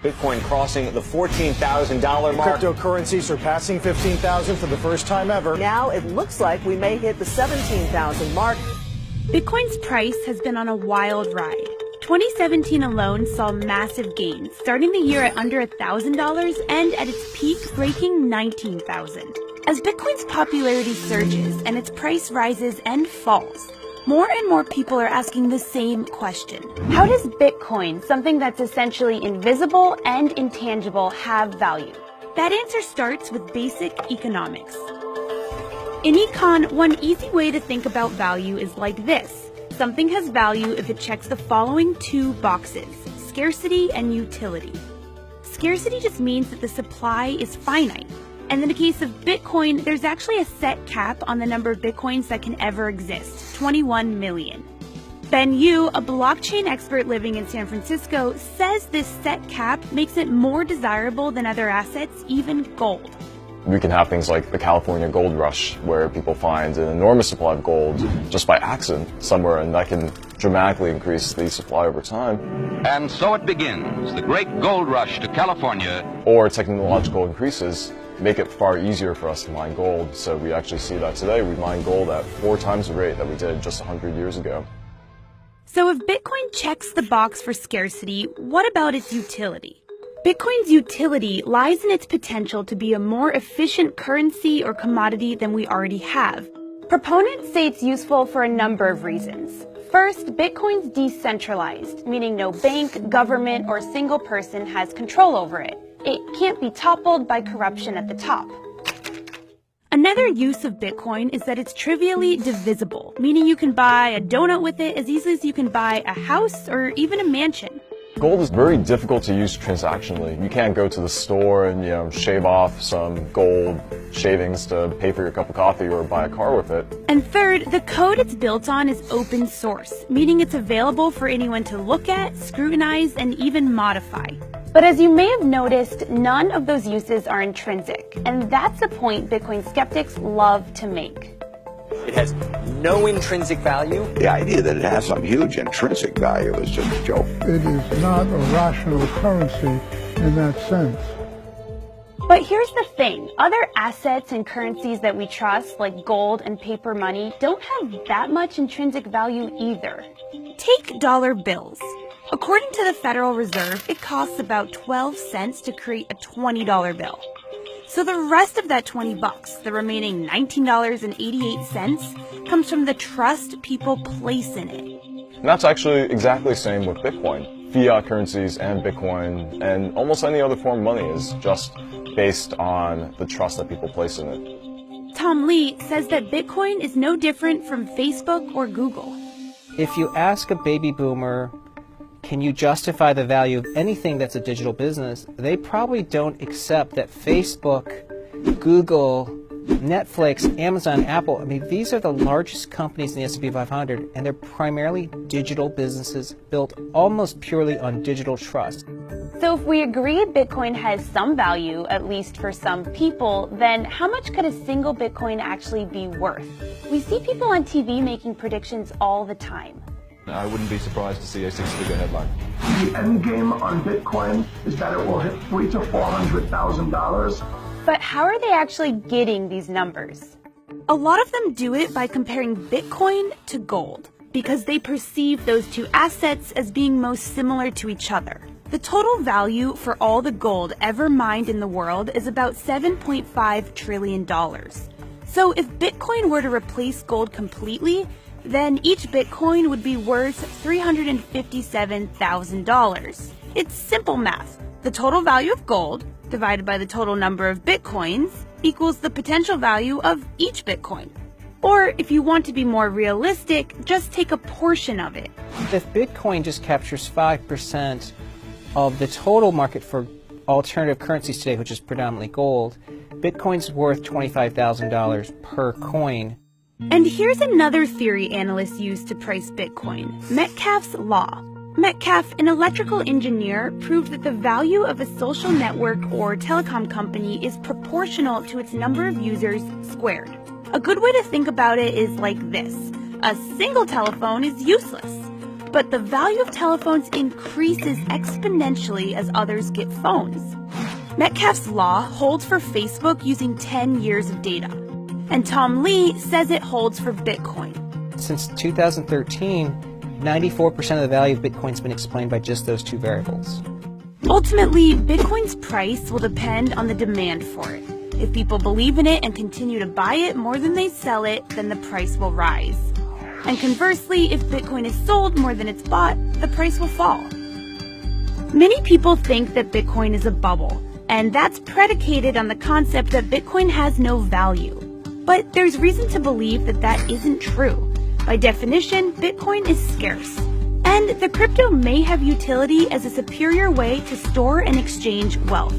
Bitcoin crossing the $14,000 mark. Cryptocurrency surpassing 15,000 for the first time ever. Now it looks like we may hit the 17,000 mark. Bitcoin's price has been on a wild ride. 2017 alone saw massive gains, starting the year at under $1,000 and at its peak breaking $19,000. As Bitcoin's popularity surges and its price rises and falls, more and more people are asking the same question. How does Bitcoin, something that's essentially invisible and intangible, have value? That answer starts with basic economics. In econ, one easy way to think about value is like this. Something has value if it checks the following two boxes: scarcity and utility. Scarcity just means that the supply is finite. And in the case of Bitcoin, there's actually a set cap on the number of Bitcoins that can ever exist, 21 million. Ben Yu, a blockchain expert living in San Francisco, says this set cap makes it more desirable than other assets, even gold. We can have things like the California gold rush, where people find an enormous supply of gold just by accident somewhere, and that can dramatically increase the supply over time. And so it begins, the great gold rush to California. Or technological increases make it far easier for us to mine gold. So we actually see that today. We mine gold at 4 times the rate that we did just 100 years ago. So if Bitcoin checks the box for scarcity, what about its utility? Bitcoin's utility lies in its potential to be a more efficient currency or commodity than we already have. Proponents say it's useful for a number of reasons. First, Bitcoin's decentralized, meaning no bank, government, or single person has control over it. It can't be toppled by corruption at the top. Another use of Bitcoin is that it's trivially divisible, meaning you can buy a donut with it as easily as you can buy a house or even a mansion. Gold is very difficult to use transactionally. You can't go to the store and, shave off some gold shavings to pay for your cup of coffee or buy a car with it. And third, the code it's built on is open source, meaning it's available for anyone to look at, scrutinize, and even modify. But as you may have noticed, none of those uses are intrinsic, and that's a point Bitcoin skeptics love to make. It has no intrinsic value. The idea that it has some huge intrinsic value is just a joke. It is not a rational currency in that sense. But here's the thing. Other assets and currencies that we trust, like gold and paper money, don't have that much intrinsic value either. Take dollar bills. According to the Federal Reserve, it costs about 12 cents to create a $20 bill. So the rest of that $20, the remaining $19.88, comes from the trust people place in it. And that's actually exactly the same with Bitcoin. Fiat currencies and Bitcoin and almost any other form of money is just based on the trust that people place in it. Tom Lee says that Bitcoin is no different from Facebook or Google. If you ask a baby boomer, can you justify the value of anything that's a digital business, they probably don't accept that Facebook, Google, Netflix, Amazon, Apple, these are the largest companies in the S&P 500, and they're primarily digital businesses built almost purely on digital trust. So if we agree Bitcoin has some value, at least for some people, then how much could a single Bitcoin actually be worth? We see people on TV making predictions all the time. I wouldn't be surprised to see a 6-figure headline. The end game on Bitcoin is that it will hit $300,000 to $400,000. But how are they actually getting these numbers? A lot of them do it by comparing Bitcoin to gold, because they perceive those two assets as being most similar to each other. The total value for all the gold ever mined in the world is about $7.5 trillion. So if Bitcoin were to replace gold completely, then each Bitcoin would be worth $357,000. It's simple math. The total value of gold divided by the total number of Bitcoins equals the potential value of each Bitcoin. Or if you want to be more realistic, just take a portion of it. If Bitcoin just captures 5% of the total market for alternative currencies today, which is predominantly gold, Bitcoin's worth $25,000 per coin. And here's another theory analysts use to price Bitcoin, Metcalfe's law. Metcalfe, an electrical engineer, proved that the value of a social network or telecom company is proportional to its number of users squared. A good way to think about it is like this. A single telephone is useless, but the value of telephones increases exponentially as others get phones. Metcalfe's law holds for Facebook using 10 years of data, and Tom Lee says it holds for Bitcoin. Since 2013, 94% of the value of Bitcoin's been explained by just those two variables. Ultimately, Bitcoin's price will depend on the demand for it. If people believe in it and continue to buy it more than they sell it, then the price will rise. And conversely, if Bitcoin is sold more than it's bought, the price will fall. Many people think that Bitcoin is a bubble, and that's predicated on the concept that Bitcoin has no value. But there's reason to believe that that isn't true. By definition, Bitcoin is scarce. And the crypto may have utility as a superior way to store and exchange wealth.